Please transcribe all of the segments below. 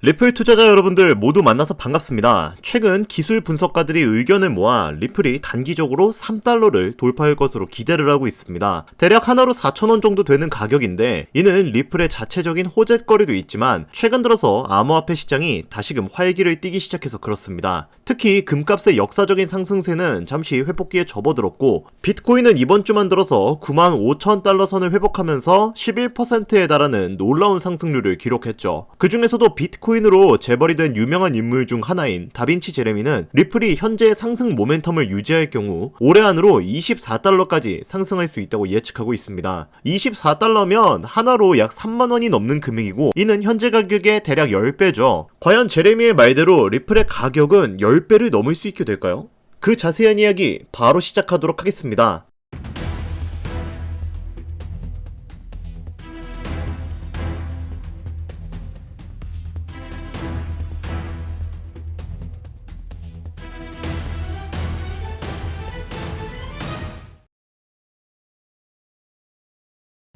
리플 투자자 여러분들 모두 만나서 반갑습니다. 최근 기술 분석가들이 의견을 모아 리플이 단기적으로 3달러를 돌파할 것으로 기대를 하고 있습니다. 대략 하나로 4,000원 정도 되는 가격인데, 이는 리플의 자체적인 호재거리도 있지만 최근 들어서 암호화폐 시장이 다시금 활기를 띠기 시작해서 그렇습니다. 특히 금값의 역사적인 상승세는 잠시 회복기에 접어들었고, 비트코인은 이번 주만 들어서 95,000달러 선을 회복하면서 11%에 달하는 놀라운 상승률을 기록했죠. 그 중에서도 비트코인으로 재벌이 된 유명한 인물 중 하나인 다빈치 제레미는 리플이 현재 상승 모멘텀을 유지할 경우 올해 안으로 24달러까지 상승할 수 있다고 예측하고 있습니다. 24달러면 하나로 약 3만원이 넘는 금액이고, 이는 현재 가격의 대략 10배죠. 과연 제레미의 말대로 리플의 가격은 10배를 넘을 수 있게 될까요? 그 자세한 이야기 바로 시작하도록 하겠습니다.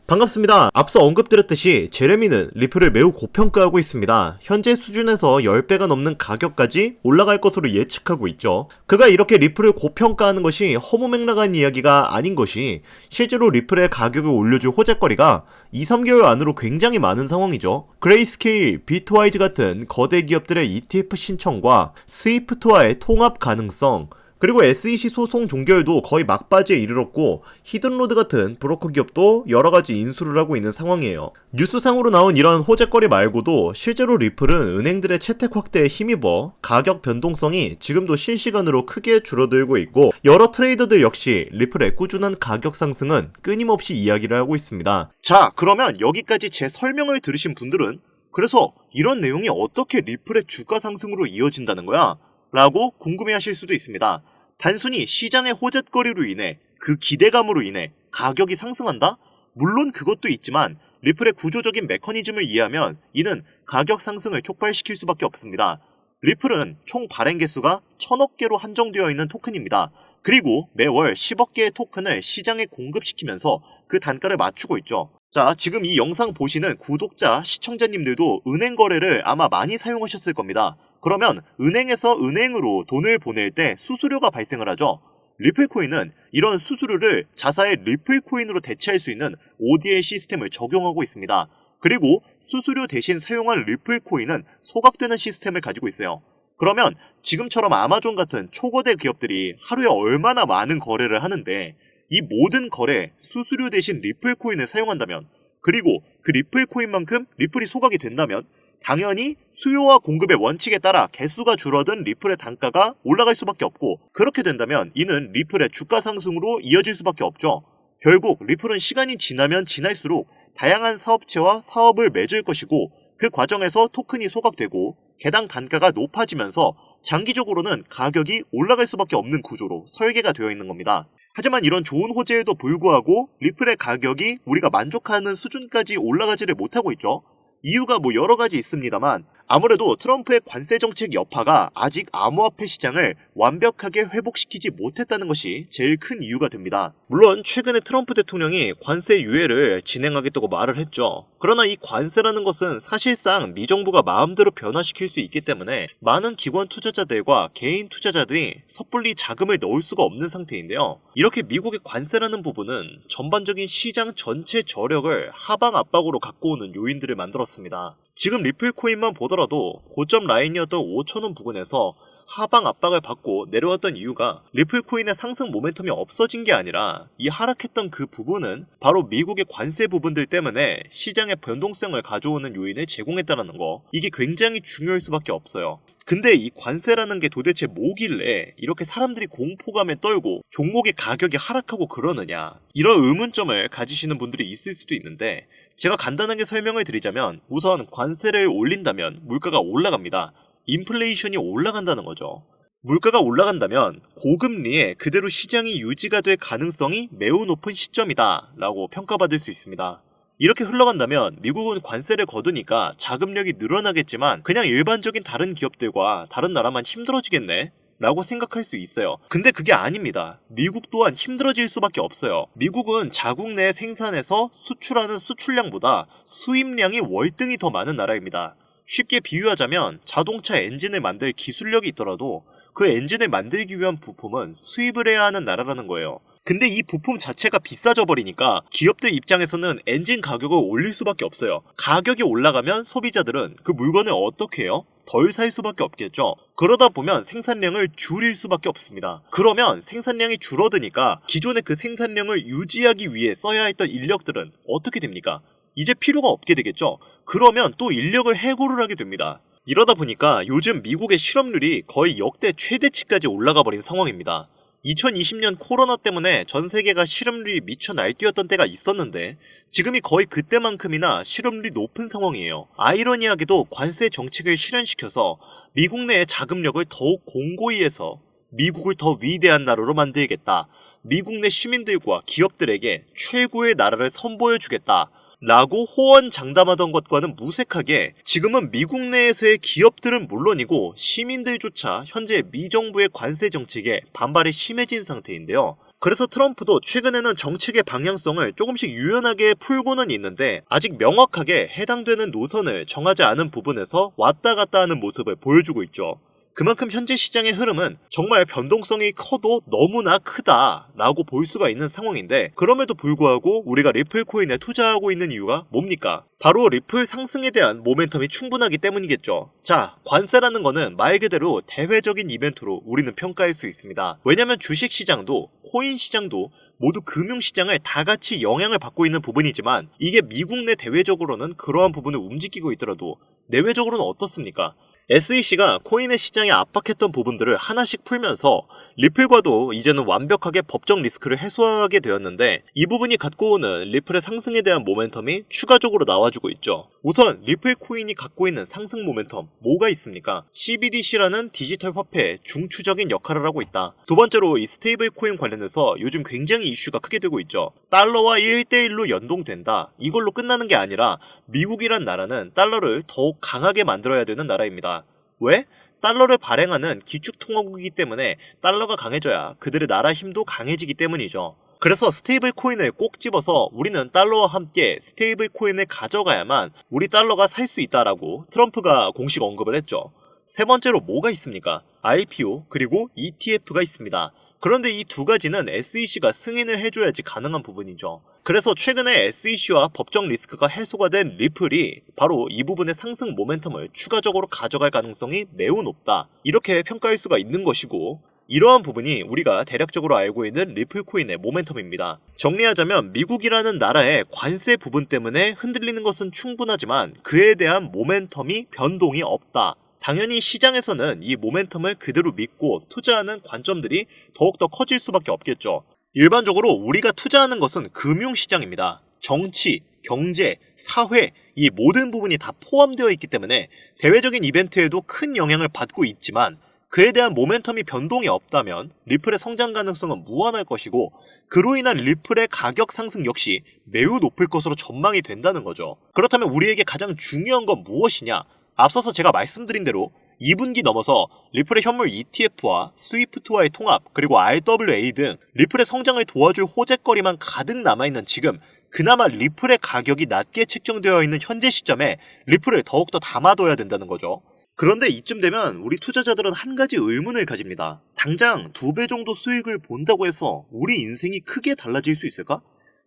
반갑습니다. 앞서 언급드렸듯이 제레미는 리플을 매우 고평가하고 있습니다. 현재 수준에서 10배가 넘는 가격까지 올라갈 것으로 예측하고 있죠. 그가 이렇게 리플을 고평가하는 것이 허무맹랑한 이야기가 아닌 것이, 실제로 리플의 가격을 올려줄 호재거리가 2-3개월 안으로 굉장히 많은 상황이죠. 그레이스케일, 비트와이즈 같은 거대 기업들의 ETF 신청과 스위프트와의 통합 가능성, 그리고 SEC 소송 종결도 거의 막바지에 이르렀고, 히든로드 같은 브로커 기업도 여러가지 인수를 하고 있는 상황이에요. 뉴스상으로 나온 이런 호재거리 말고도 실제로 리플은 은행들의 채택 확대에 힘입어 가격 변동성이 지금도 실시간으로 크게 줄어들고 있고, 여러 트레이더들 역시 리플의 꾸준한 가격 상승은 끊임없이 이야기를 하고 있습니다. 자, 그러면 여기까지 제 설명을 들으신 분들은 그래서 이런 내용이 어떻게 리플의 주가 상승으로 이어진다는 거야? 라고 궁금해하실 수도 있습니다. 단순히 시장의 호재거리로 인해, 그 기대감으로 인해 가격이 상승한다? 물론 그것도 있지만 리플의 구조적인 메커니즘을 이해하면 이는 가격 상승을 촉발시킬 수밖에 없습니다. 리플은 총 발행 개수가 1000억 개로 한정되어 있는 토큰입니다. 그리고 매월 10억 개의 토큰을 시장에 공급시키면서 그 단가를 맞추고 있죠. 자, 지금 이 영상 보시는 구독자, 시청자님들도 은행 거래를 아마 많이 사용하셨을 겁니다. 그러면 은행에서 은행으로 돈을 보낼 때 수수료가 발생을 하죠. 리플코인은 이런 수수료를 자사의 리플코인으로 대체할 수 있는 ODL 시스템을 적용하고 있습니다. 그리고 수수료 대신 사용한 리플코인은 소각되는 시스템을 가지고 있어요. 그러면 지금처럼 아마존 같은 초거대 기업들이 하루에 얼마나 많은 거래를 하는데, 이 모든 거래 수수료 대신 리플코인을 사용한다면, 그리고 그 리플코인만큼 리플이 소각이 된다면 당연히 수요와 공급의 원칙에 따라 개수가 줄어든 리플의 단가가 올라갈 수밖에 없고, 그렇게 된다면 이는 리플의 주가 상승으로 이어질 수밖에 없죠. 결국 리플은 시간이 지나면 지날수록 다양한 사업체와 사업을 맺을 것이고, 그 과정에서 토큰이 소각되고 개당 단가가 높아지면서 장기적으로는 가격이 올라갈 수밖에 없는 구조로 설계가 되어 있는 겁니다. 하지만 이런 좋은 호재에도 불구하고 리플의 가격이 우리가 만족하는 수준까지 올라가지를 못하고 있죠. 이유가 여러 가지 있습니다만, 아무래도 트럼프의 관세 정책 여파가 아직 암호화폐 시장을 완벽하게 회복시키지 못했다는 것이 제일 큰 이유가 됩니다. 물론 최근에 트럼프 대통령이 관세 유예를 진행하겠다고 말을 했죠. 그러나 이 관세라는 것은 사실상 미정부가 마음대로 변화시킬 수 있기 때문에 많은 기관 투자자들과 개인 투자자들이 섣불리 자금을 넣을 수가 없는 상태인데요. 이렇게 미국의 관세라는 부분은 전반적인 시장 전체 저력을 하방 압박으로 갖고 오는 요인들을 만들었습니다. 지금 리플코인만 보더라도 고점 라인이었던 5,000원 부근에서 하방 압박을 받고 내려왔던 이유가 리플코인의 상승 모멘텀이 없어진 게 아니라, 이 하락했던 그 부분은 바로 미국의 관세 부분들 때문에 시장의 변동성을 가져오는 요인을 제공했다는 거, 이게 굉장히 중요할 수밖에 없어요. 근데 이 관세라는 게 도대체 뭐길래 이렇게 사람들이 공포감에 떨고 종목의 가격이 하락하고 그러느냐, 이런 의문점을 가지시는 분들이 있을 수도 있는데, 제가 간단하게 설명을 드리자면, 우선 관세를 올린다면 물가가 올라갑니다. 인플레이션이 올라간다는 거죠. 물가가 올라간다면 고금리에 그대로 시장이 유지가 될 가능성이 매우 높은 시점이다 라고 평가받을 수 있습니다. 이렇게 흘러간다면 미국은 관세를 거두니까 자금력이 늘어나겠지만 그냥 일반적인 다른 기업들과 다른 나라만 힘들어지겠네 라고 생각할 수 있어요. 근데 그게 아닙니다. 미국 또한 힘들어질 수밖에 없어요. 미국은 자국 내 생산에서 수출하는 수출량보다 수입량이 월등히 더 많은 나라입니다. 쉽게 비유하자면 자동차 엔진을 만들 기술력이 있더라도 그 엔진을 만들기 위한 부품은 수입을 해야 하는 나라라는 거예요. 근데 이 부품 자체가 비싸져 버리니까 기업들 입장에서는 엔진 가격을 올릴 수밖에 없어요. 가격이 올라가면 소비자들은 그 물건을 어떻게 해요? 덜 살 수밖에 없겠죠. 그러다 보면 생산량을 줄일 수밖에 없습니다. 그러면 생산량이 줄어드니까 기존의 그 생산량을 유지하기 위해 써야 했던 인력들은 어떻게 됩니까? 이제 필요가 없게 되겠죠. 그러면 또 인력을 해고를 하게 됩니다. 이러다 보니까 요즘 미국의 실업률이 거의 역대 최대치까지 올라가 버린 상황입니다. 2020년 코로나 때문에 전 세계가 실업률이 미쳐 날뛰었던 때가 있었는데 지금이 거의 그때만큼이나 실업률이 높은 상황이에요. 아이러니하게도 관세 정책을 실현시켜서 미국 내의 자금력을 더욱 공고히 해서 미국을 더 위대한 나라로 만들겠다. 미국 내 시민들과 기업들에게 최고의 나라를 선보여주겠다. 라고 호언장담하던 것과는 무색하게 지금은 미국 내에서의 기업들은 물론이고 시민들조차 현재 미 정부의 관세 정책에 반발이 심해진 상태인데요. 그래서 트럼프도 최근에는 정책의 방향성을 조금씩 유연하게 풀고는 있는데 아직 명확하게 해당되는 노선을 정하지 않은 부분에서 왔다 갔다 하는 모습을 보여주고 있죠. 그만큼 현재 시장의 흐름은 정말 변동성이 커도 너무나 크다라고 볼 수가 있는 상황인데 그럼에도 불구하고 우리가 리플 코인에 투자하고 있는 이유가 뭡니까? 바로 리플 상승에 대한 모멘텀이 충분하기 때문이겠죠. 자, 관세라는 거는 말 그대로 대외적인 이벤트로 우리는 평가할 수 있습니다. 왜냐면 주식 시장도 코인 시장도 모두 금융시장을 다 같이 영향을 받고 있는 부분이지만 이게 미국 내 대외적으로는 그러한 부분을 움직이고 있더라도 내외적으로는 어떻습니까? SEC가 코인의 시장에 압박했던 부분들을 하나씩 풀면서 리플과도 이제는 완벽하게 법적 리스크를 해소하게 되었는데 이 부분이 갖고 오는 리플의 상승에 대한 모멘텀이 추가적으로 나와주고 있죠. 우선 리플 코인이 갖고 있는 상승 모멘텀 뭐가 있습니까? CBDC라는 디지털 화폐의 중추적인 역할을 하고 있다. 두 번째로 이 스테이블 코인 관련해서 요즘 굉장히 이슈가 크게 되고 있죠. 달러와 1대1로 연동된다. 이걸로 끝나는 게 아니라 미국이란 나라는 달러를 더욱 강하게 만들어야 되는 나라입니다. 왜? 달러를 발행하는 기축통화국이기 때문에 달러가 강해져야 그들의 나라 힘도 강해지기 때문이죠. 그래서 스테이블 코인을 꼭 집어서 우리는 달러와 함께 스테이블 코인을 가져가야만 우리 달러가 살 수 있다라고 트럼프가 공식 언급을 했죠. 세 번째로 뭐가 있습니까? IPO 그리고 ETF가 있습니다. 그런데 이 두 가지는 SEC가 승인을 해줘야지 가능한 부분이죠. 그래서 최근에 SEC와 법적 리스크가 해소가 된 리플이 바로 이 부분의 상승 모멘텀을 추가적으로 가져갈 가능성이 매우 높다. 이렇게 평가할 수가 있는 것이고 이러한 부분이 우리가 대략적으로 알고 있는 리플 코인의 모멘텀입니다. 정리하자면 미국이라는 나라의 관세 부분 때문에 흔들리는 것은 충분하지만 그에 대한 모멘텀이 변동이 없다. 당연히 시장에서는 이 모멘텀을 그대로 믿고 투자하는 관점들이 더욱더 커질 수밖에 없겠죠. 일반적으로 우리가 투자하는 것은 금융시장입니다. 정치, 경제, 사회 이 모든 부분이 다 포함되어 있기 때문에 대외적인 이벤트에도 큰 영향을 받고 있지만 그에 대한 모멘텀이 변동이 없다면 리플의 성장 가능성은 무한할 것이고 그로 인한 리플의 가격 상승 역시 매우 높을 것으로 전망이 된다는 거죠. 그렇다면 우리에게 가장 중요한 건 무엇이냐? 앞서서 제가 말씀드린 대로 2분기 넘어서 리플의 현물 ETF와 스위프트와의 통합 그리고 RWA 등 리플의 성장을 도와줄 호재거리만 가득 남아있는 지금 그나마 리플의 가격이 낮게 책정되어 있는 현재 시점에 리플을 더욱더 담아둬야 된다는 거죠. 그런데 이쯤 되면 우리 투자자들은 한 가지 의문을 가집니다. 당장 2배 정도 수익을 본다고 해서 우리 인생이 크게 달라질 수 있을까?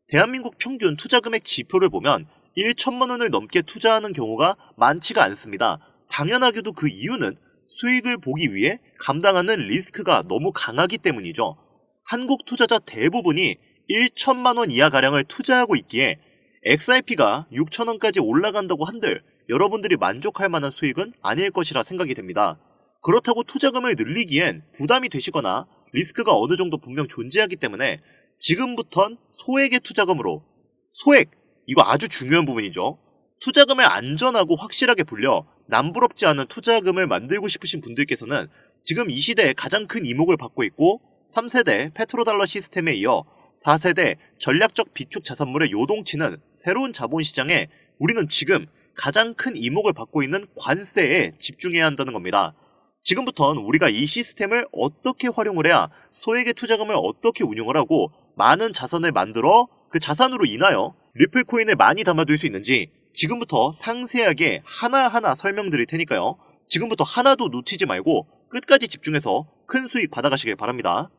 대한민국 평균 투자금액 지표를 보면 1천만 원을 넘게 투자하는 경우가 많지가 않습니다. 당연하게도 그 이유는 수익을 보기 위해 감당하는 리스크가 너무 강하기 때문이죠. 한국 투자자 대부분이 1천만 원 이하가량을 투자하고 있기에 XRP가 6천 원까지 올라간다고 한들 여러분들이 만족할 만한 수익은 아닐 것이라 생각이 됩니다. 그렇다고 투자금을 늘리기엔 부담이 되시거나 리스크가 어느 정도 분명 존재하기 때문에 지금부턴 소액의 투자금으로 소액! 이거 아주 중요한 부분이죠. 투자금을 안전하고 확실하게 불려 남부럽지 않은 투자금을 만들고 싶으신 분들께서는 지금 이 시대에 가장 큰 이목을 받고 있고 3세대 페트로달러 시스템에 이어 4세대 전략적 비축 자산물의 요동치는 새로운 자본시장에 우리는 지금 가장 큰 이목을 받고 있는 관세에 집중해야 한다는 겁니다. 지금부터는 우리가 이 시스템을 어떻게 활용을 해야 소액의 투자금을 어떻게 운용을 하고 많은 자산을 만들어 그 자산으로 인하여 리플 코인을 많이 담아둘 수 있는지 지금부터 상세하게 하나하나 설명드릴 테니까요. 지금부터 하나도 놓치지 말고 끝까지 집중해서 큰 수익 받아가시길 바랍니다.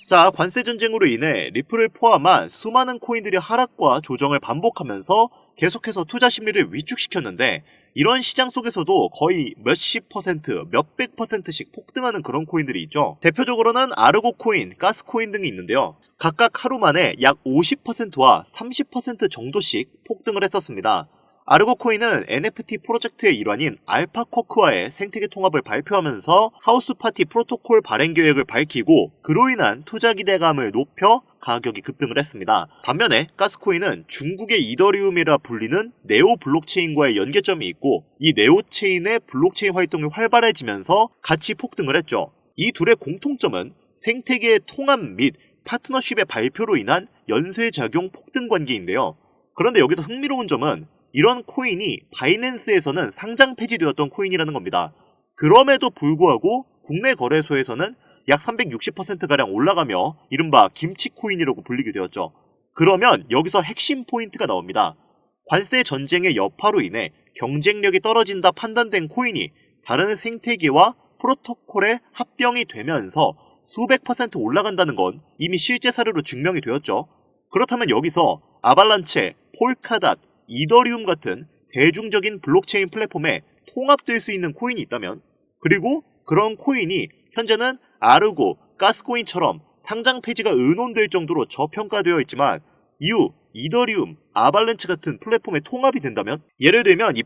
자, 관세 전쟁으로 인해 리플을 포함한 수많은 코인들이 하락과 조정을 반복하면서 계속해서 투자 심리를 위축시켰는데, 이런 시장 속에서도 거의 몇십 퍼센트, 몇백 퍼센트씩 폭등하는 그런 코인들이 있죠. 대표적으로는 아르고 코인, 가스 코인 등이 있는데요. 각각 하루 만에 약 50%와 30% 정도씩 폭등을 했었습니다. 아르고 코인은 NFT 프로젝트의 일환인 알파쿼크와의 생태계 통합을 발표하면서 하우스 파티 프로토콜 발행 계획을 밝히고, 그로 인한 투자 기대감을 높여 가격이 급등을 했습니다. 반면에 가스코인은 중국의 이더리움이라 불리는 네오 블록체인과의 연계점이 있고, 이 네오 체인의 블록체인 활동이 활발해지면서 같이 폭등을 했죠. 이 둘의 공통점은 생태계의 통합 및 파트너십의 발표로 인한 연쇄작용 폭등 관계인데요. 그런데 여기서 흥미로운 점은 이런 코인이 바이낸스에서는 상장 폐지되었던 코인이라는 겁니다. 그럼에도 불구하고 국내 거래소에서는 약 360%가량 올라가며 이른바 김치 코인이라고 불리게 되었죠. 그러면 여기서 핵심 포인트가 나옵니다. 관세 전쟁의 여파로 인해 경쟁력이 떨어진다 판단된 코인이 다른 생태계와 프로토콜에 합병이 되면서 수백 퍼센트 올라간다는 건 이미 실제 사례로 증명이 되었죠. 그렇다면 여기서 아발란체, 폴카닷, 이더리움 같은 대중적인 블록체인 플랫폼에 통합될 수 있는 코인이 있다면, 그리고 그런 코인이 현재는 아르고, 가스코인처럼 상장 폐지가 의논될 정도로 저평가되어 있지만 이후 이더리움, 아발란체 같은 플랫폼에 통합이 된다면, 예를 들면 이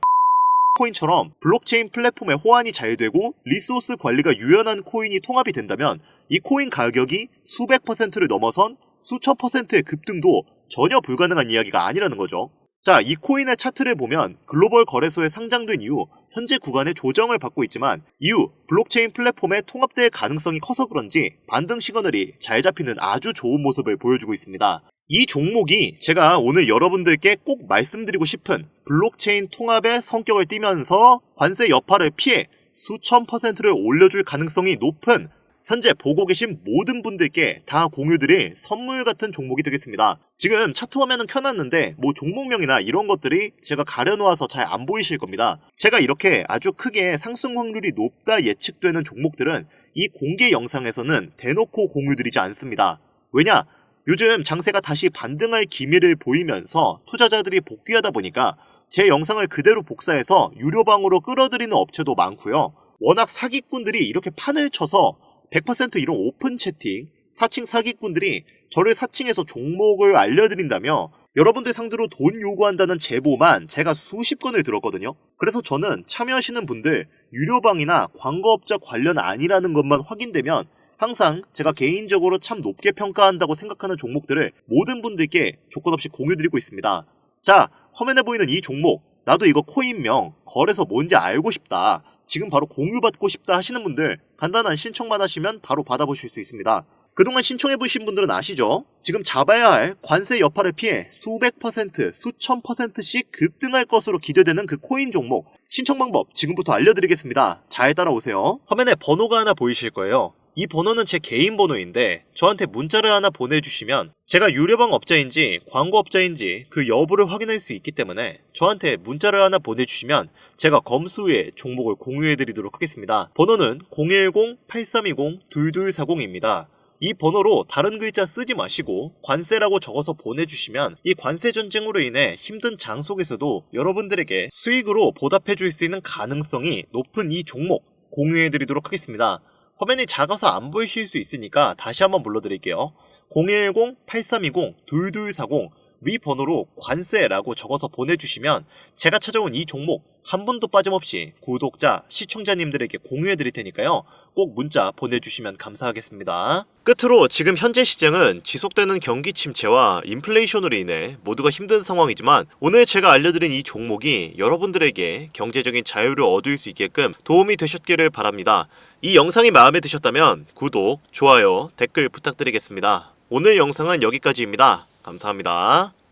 코인처럼 블록체인 플랫폼에 호환이 잘 되고 리소스 관리가 유연한 코인이 통합이 된다면 이 코인 가격이 수백 퍼센트를 넘어선 수천 퍼센트의 급등도 전혀 불가능한 이야기가 아니라는 거죠. 자, 이 코인의 차트를 보면 글로벌 거래소에 상장된 이후 현재 구간의 조정을 받고 있지만, 이후 블록체인 플랫폼에 통합될 가능성이 커서 그런지 반등 시그널이 잘 잡히는 아주 좋은 모습을 보여주고 있습니다. 이 종목이 제가 오늘 여러분들께 꼭 말씀드리고 싶은 블록체인 통합의 성격을 띠면서 관세 여파를 피해 수천 퍼센트를 올려줄 가능성이 높은, 현재 보고 계신 모든 분들께 다 공유드릴 선물 같은 종목이 되겠습니다. 지금 차트 화면은 켜놨는데 종목명이나 이런 것들이 제가 가려놓아서 잘 안 보이실 겁니다. 제가 이렇게 아주 크게 상승 확률이 높다 예측되는 종목들은 이 공개 영상에서는 대놓고 공유드리지 않습니다. 왜냐? 요즘 장세가 다시 반등할 기미를 보이면서 투자자들이 복귀하다 보니까 제 영상을 그대로 복사해서 유료방으로 끌어들이는 업체도 많고요. 워낙 사기꾼들이 이렇게 판을 쳐서 100% 이런 오픈 채팅, 사칭 사기꾼들이 저를 사칭해서 종목을 알려드린다며 여러분들 상대로 돈 요구한다는 제보만 제가 수십 건을 들었거든요. 그래서 저는 참여하시는 분들 유료방이나 광고업자 관련 아니라는 것만 확인되면 항상 제가 개인적으로 참 높게 평가한다고 생각하는 종목들을 모든 분들께 조건 없이 공유드리고 있습니다. 자, 화면에 보이는 이 종목, 나도 이거 코인명, 거래소 뭔지 알고 싶다, 지금 바로 공유받고 싶다 하시는 분들 간단한 신청만 하시면 바로 받아보실 수 있습니다. 그동안 신청해보신 분들은 아시죠? 지금 잡아야 할 관세 여파를 피해 수백 퍼센트, 수천 퍼센트씩 급등할 것으로 기대되는 그 코인 종목, 신청 방법 지금부터 알려드리겠습니다. 잘 따라오세요. 화면에 번호가 하나 보이실 거예요. 이 번호는 제 개인 번호인데 저한테 문자를 하나 보내주시면 제가 유료방 업자인지 광고업자인지 그 여부를 확인할 수 있기 때문에 저한테 문자를 하나 보내주시면 제가 검수 후에 종목을 공유해드리도록 하겠습니다. 번호는 010-8320-2240입니다. 이 번호로 다른 글자 쓰지 마시고 관세라고 적어서 보내주시면 이 관세 전쟁으로 인해 힘든 장 속에서도 여러분들에게 수익으로 보답해줄 수 있는 가능성이 높은 이 종목 공유해드리도록 하겠습니다. 화면이 작아서 안 보이실 수 있으니까 다시 한번 불러드릴게요. 010-8320-2240 위 번호로 관세라고 적어서 보내주시면 제가 찾아온 이 종목 한 분도 빠짐없이 구독자, 시청자님들에게 공유해드릴 테니까요. 꼭 문자 보내주시면 감사하겠습니다. 끝으로 지금 현재 시장은 지속되는 경기 침체와 인플레이션으로 인해 모두가 힘든 상황이지만 오늘 제가 알려드린 이 종목이 여러분들에게 경제적인 자유를 얻을 수 있게끔 도움이 되셨기를 바랍니다. 이 영상이 마음에 드셨다면 구독, 좋아요, 댓글 부탁드리겠습니다. 오늘 영상은 여기까지입니다. 감사합니다.